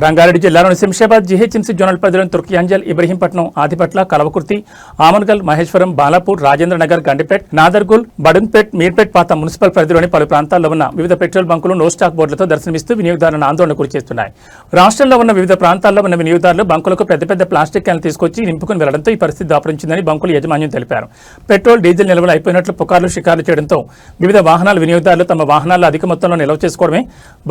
రంగారెడ్డి జిల్లాలోని Shamshabad GHMC zonal పరిధిలోని తుర్కియాంజల్, ఇబ్రహీంపట్నం, ఆదిపట్ల, కలవకుర్తి, ఆమన్గల్, మహేశ్వరం, బాలాపూర్, రాజేంద్రనగర్, గండిపేట్, నాదర్గుల్, బడున్పేట్, మీర్పేట్ పాత మున్సిపల్ పరిధిలోని పలు ప్రాంతాల్లో ఉన్న వివిధ పెట్రోల్ బంకులు నో స్టాక్ బోర్డులతో దర్శనమిస్తూ వినియోగదారులను ఆందోళనకు గురిచేస్తున్నాయి. రాష్ట్రంలో ఉన్న వివిధ ప్రాంతాల్లో ఉన్న వినియోగదారులు బంకులకు పెద్ద పెద్ద ప్లాస్టిక్ క్యాన్లు తీసుకొచ్చి నింపుకుని వెళ్లడంతో ఈ పరిస్థితి దాపురించిందని బంకుల యాజమాన్యం తెలిపారు. పెట్రోల్, డీజిల్ నిల్వలు అయిపోయినట్లు పుకార్లు, షికార్లు చేయడంతో వివిధ వాహనాల వినియోగదారులు తమ వాహనాల్లో అధిక మొత్తంలో నిల్వ చేసుకోవడమే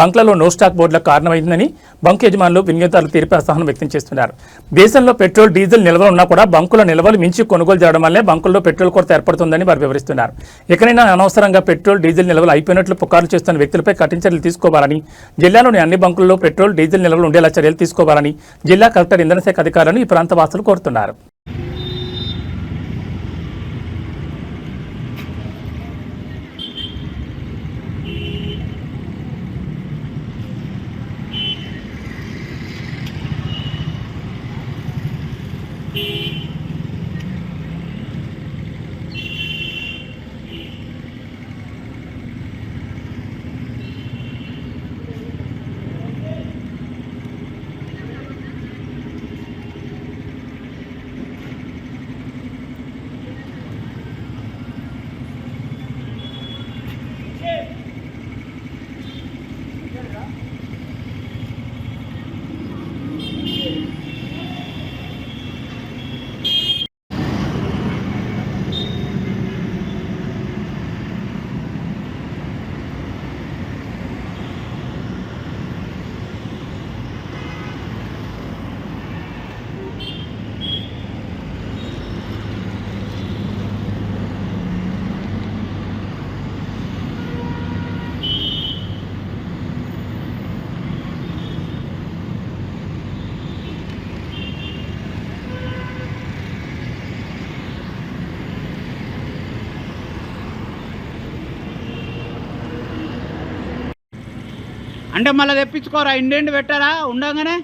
బంకులలో నో స్టాక్ బోర్డులకు కారణమైందని బంకు యజమానులు, వినియోగదారులు తీరిపై అసహనం వ్యక్తం చేస్తున్నారు. దేశంలో పెట్రోల్, డీజిల్ నిల్వలు ఉన్నా కూడా బంకుల నిల్వలు మించి కొనుగోలు చేయడం వల్లే బంకుల్లో పెట్రోల్ కొరత ఏర్పడుతుందని వారు వివరిస్తున్నారు. ఎక్కడైనా అనవసరంగా పెట్రోల్, డీజిల్ నిల్వలు అయిపోయినట్లు పుకార్లు చేస్తున్న వ్యక్తులపై కఠిన చర్యలు తీసుకోవాలని, జిల్లాలోని అన్ని బంకుల్లో పెట్రోల్, డీజిల్ నిల్వలు ఉండేలా చర్యలు తీసుకోవాలని జిల్లా కలెక్టర్, ఇంధన శాఖ అధికారులను ఈ ప్రాంత వాసులు కోరుతున్నారు. అంటే మళ్ళీ తెప్పించుకోరా, ఇండెంట్ పెట్టారా ఉండగానే.